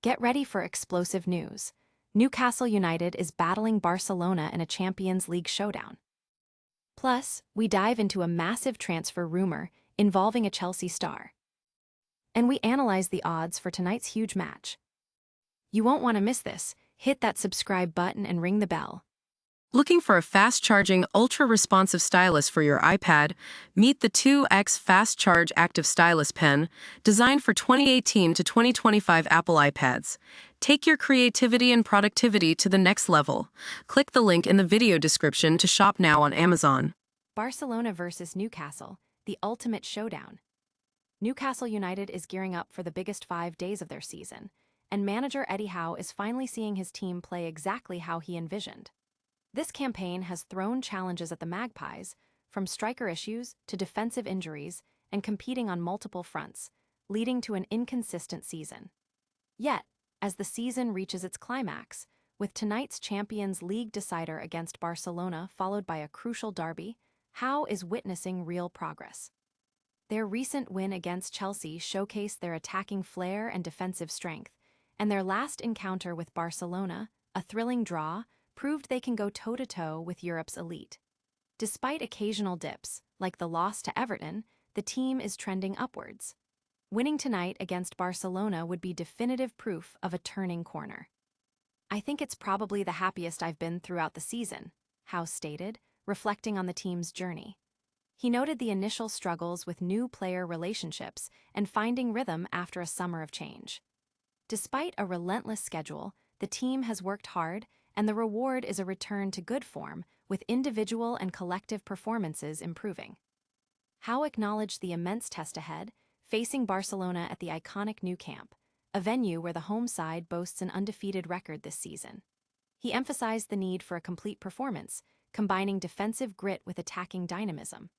Get ready for explosive news. Newcastle United is battling Barcelona in a Champions League showdown. Plus, we dive into a massive transfer rumor involving a Chelsea star. And we analyze the odds for tonight's huge match. You won't want to miss this. Hit that subscribe button and ring the bell. Looking for a fast-charging, ultra-responsive stylus for your iPad? Meet the 2X Fast Charge Active Stylus Pen, designed for 2018 to 2025 Apple iPads. Take your creativity and productivity to the next level. Click the link in the video description to shop now on Amazon. Barcelona versus Newcastle, the ultimate showdown. Newcastle United is gearing up for the biggest 5 days of their season, and manager Eddie Howe is finally seeing his team play exactly how he envisioned. This campaign has thrown challenges at the Magpies, from striker issues to defensive injuries and competing on multiple fronts, leading to an inconsistent season. Yet, as the season reaches its climax, with tonight's Champions League decider against Barcelona followed by a crucial derby, Howe is witnessing real progress. Their recent win against Chelsea showcased their attacking flair and defensive strength, and their last encounter with Barcelona, a thrilling draw, proved they can go toe-to-toe with Europe's elite. Despite occasional dips, like the loss to Everton, the team is trending upwards. Winning tonight against Barcelona would be definitive proof of a turning corner. "I think it's probably the happiest I've been throughout the season," Howe stated, reflecting on the team's journey. He noted the initial struggles with new player relationships and finding rhythm after a summer of change. Despite a relentless schedule, the team has worked hard, and the reward is a return to good form, with individual and collective performances improving. Howe acknowledged the immense test ahead, facing Barcelona at the iconic Nou Camp, a venue where the home side boasts an undefeated record this season. He emphasized the need for a complete performance, combining defensive grit with attacking dynamism.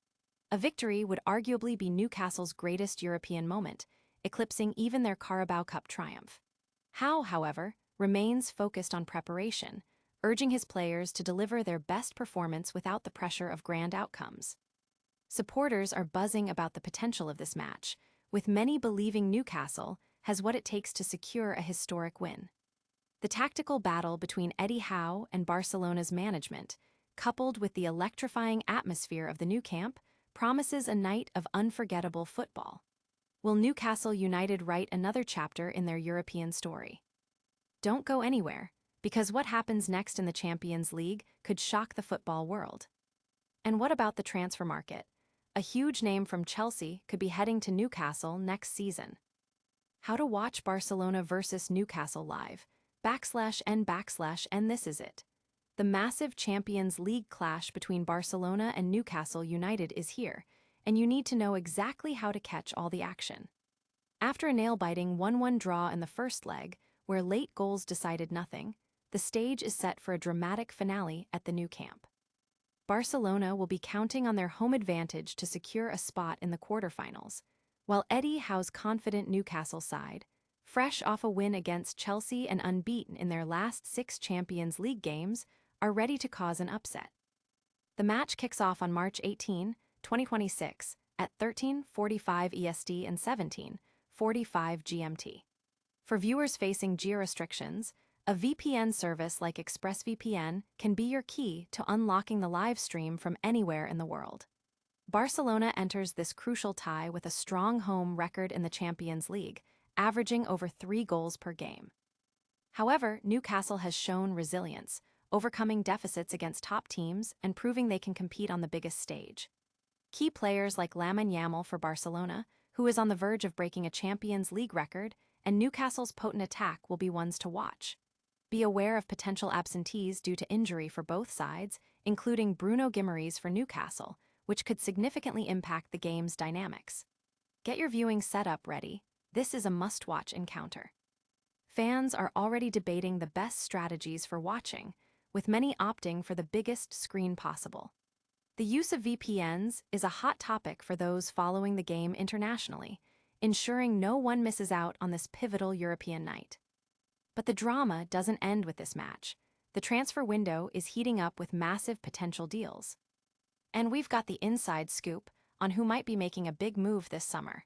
A victory would arguably be Newcastle's greatest European moment, eclipsing even their Carabao Cup triumph. Howe, however, remains focused on preparation, urging his players to deliver their best performance without the pressure of grand outcomes. Supporters are buzzing about the potential of this match, with many believing Newcastle has what it takes to secure a historic win. The tactical battle between Eddie Howe and Barcelona's management, coupled with the electrifying atmosphere of the Nou Camp, promises a night of unforgettable football. Will Newcastle United write another chapter in their European story? Don't go anywhere, because what happens next in the Champions League could shock the football world. And what about the transfer market? A huge name from Chelsea could be heading to Newcastle next season. How to watch Barcelona versus Newcastle live, /n/n this is it. The massive Champions League clash between Barcelona and Newcastle United is here, and you need to know exactly how to catch all the action. After a nail-biting 1-1 draw in the first leg, where late goals decided nothing, the stage is set for a dramatic finale at the Nou Camp. Barcelona will be counting on their home advantage to secure a spot in the quarterfinals, while Eddie Howe's confident Newcastle side, fresh off a win against Chelsea and unbeaten in their last 6 Champions League games, are ready to cause an upset. The match kicks off on March 18, 2026, at 13:45 EST and 17:45 GMT. For viewers facing geo-restrictions, a VPN service like ExpressVPN can be your key to unlocking the live stream from anywhere in the world. Barcelona enters this crucial tie with a strong home record in the Champions League, averaging over 3 goals per game. However, Newcastle has shown resilience, overcoming deficits against top teams and proving they can compete on the biggest stage. Key players like Lamine Yamal for Barcelona, who is on the verge of breaking a Champions League record, and Newcastle's potent attack will be ones to watch. Be aware of potential absentees due to injury for both sides, including Bruno Guimaraes for Newcastle, which could significantly impact the game's dynamics. Get your viewing setup ready. This is a must-watch encounter. Fans are already debating the best strategies for watching, with many opting for the biggest screen possible. The use of VPNs is a hot topic for those following the game internationally, ensuring no one misses out on this pivotal European night. But the drama doesn't end with this match. The transfer window is heating up with massive potential deals. And we've got the inside scoop on who might be making a big move this summer.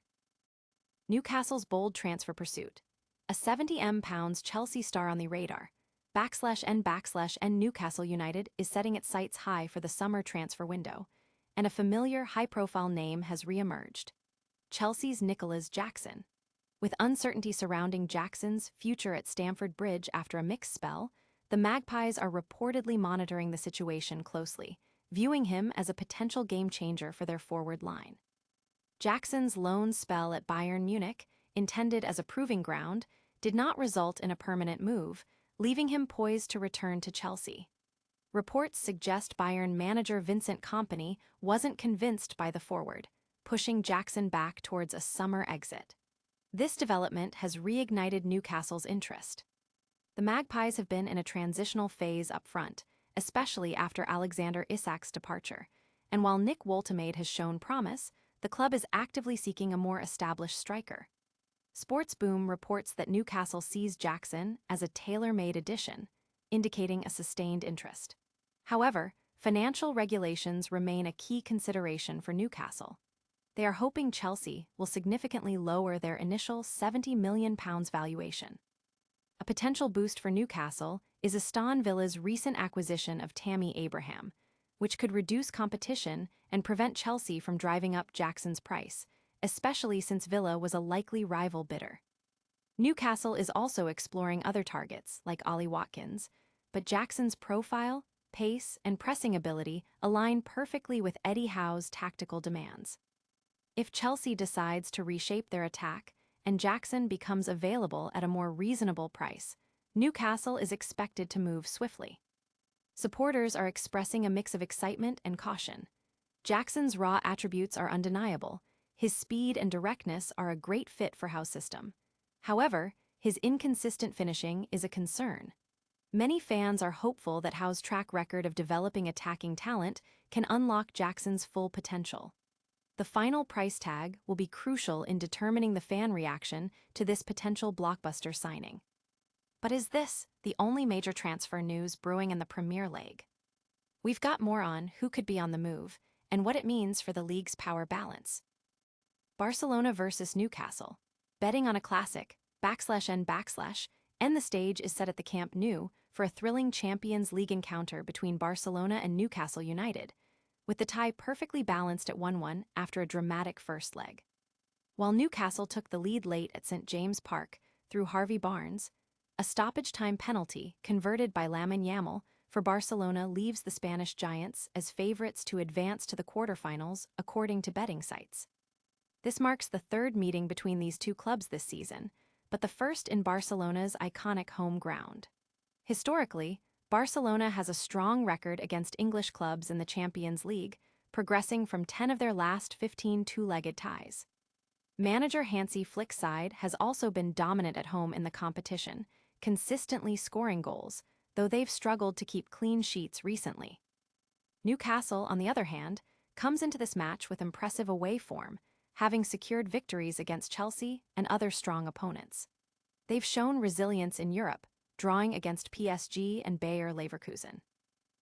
Newcastle's bold transfer pursuit. A 70 pounds Chelsea star on the radar. /N Newcastle United is setting its sights high for the summer transfer window, and a familiar high-profile name has re-emerged. Chelsea's Nicholas Jackson. With uncertainty surrounding Jackson's future at Stamford Bridge after a mixed spell, the Magpies are reportedly monitoring the situation closely, viewing him as a potential game-changer for their forward line. Jackson's loan spell at Bayern Munich, intended as a proving ground, did not result in a permanent move, leaving him poised to return to Chelsea. Reports suggest Bayern manager Vincent Kompany wasn't convinced by the forward, pushing Jackson back towards a summer exit. This development has reignited Newcastle's interest. The Magpies have been in a transitional phase up front, especially after Alexander Isak's departure, and while Nick Woltemade has shown promise, the club is actively seeking a more established striker. Sports Boom reports that Newcastle sees Jackson as a tailor-made addition, indicating a sustained interest. However, financial regulations remain a key consideration for Newcastle. They are hoping Chelsea will significantly lower their initial £70 million valuation. A potential boost for Newcastle is Aston Villa's recent acquisition of Tammy Abraham, which could reduce competition and prevent Chelsea from driving up Jackson's price, especially since Villa was a likely rival bidder. Newcastle is also exploring other targets, like Ollie Watkins, but Jackson's profile, pace, and pressing ability align perfectly with Eddie Howe's tactical demands. If Chelsea decides to reshape their attack and Jackson becomes available at a more reasonable price, Newcastle is expected to move swiftly. Supporters are expressing a mix of excitement and caution. Jackson's raw attributes are undeniable. His speed and directness are a great fit for Howe's system. However, his inconsistent finishing is a concern. Many fans are hopeful that Howe's track record of developing attacking talent can unlock Jackson's full potential. The final price tag will be crucial in determining the fan reaction to this potential blockbuster signing. But is this the only major transfer news brewing in the Premier League? We've got more on who could be on the move and what it means for the league's power balance. Barcelona versus Newcastle. Betting on a classic, /N, the stage is set at the Camp Nou for a thrilling Champions League encounter between Barcelona and Newcastle United, with the tie perfectly balanced at 1-1 after a dramatic first leg. While Newcastle took the lead late at St. James Park through Harvey Barnes, a stoppage-time penalty converted by Lamine Yamal for Barcelona leaves the Spanish Giants as favorites to advance to the quarterfinals according to betting sites. This marks the third meeting between these two clubs this season, but the first in Barcelona's iconic home ground. Historically, Barcelona has a strong record against English clubs in the Champions League, progressing from 10 of their last 15 two-legged ties. Manager Hansi Flick's side has also been dominant at home in the competition, consistently scoring goals, though they've struggled to keep clean sheets recently. Newcastle, on the other hand, comes into this match with impressive away form, having secured victories against Chelsea and other strong opponents. They've shown resilience in Europe, drawing against PSG and Bayer Leverkusen.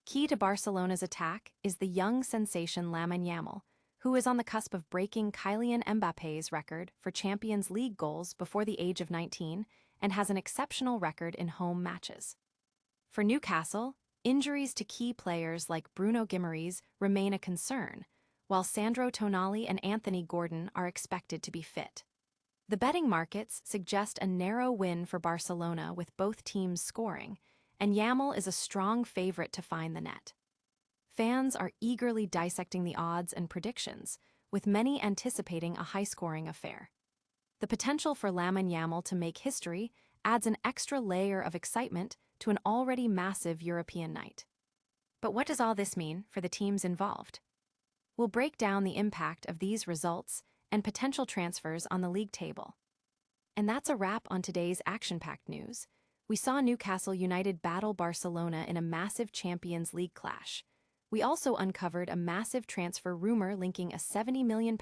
Key to Barcelona's attack is the young sensation Lamine Yamal, who is on the cusp of breaking Kylian Mbappe's record for Champions League goals before the age of 19 and has an exceptional record in home matches. For Newcastle, injuries to key players like Bruno Guimaraes remain a concern, while Sandro Tonali and Anthony Gordon are expected to be fit. The betting markets suggest a narrow win for Barcelona with both teams scoring, and Yamal is a strong favorite to find the net. Fans are eagerly dissecting the odds and predictions, with many anticipating a high-scoring affair. The potential for Lamine Yamal to make history adds an extra layer of excitement to an already massive European night. But what does all this mean for the teams involved? We'll break down the impact of these results and potential transfers on the league table. And that's a wrap on today's action-packed news. We saw Newcastle United battle Barcelona in a massive Champions League clash. We also uncovered a massive transfer rumor linking a £70 million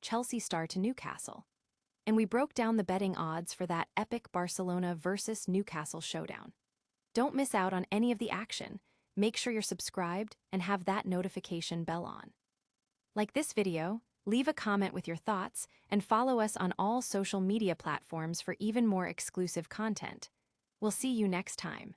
Chelsea star to Newcastle. And we broke down the betting odds for that epic Barcelona versus Newcastle showdown. Don't miss out on any of the action. Make sure you're subscribed and have that notification bell on. Like this video, Leave a comment with your thoughts and follow us on all social media platforms for even more exclusive content. We'll see you next time.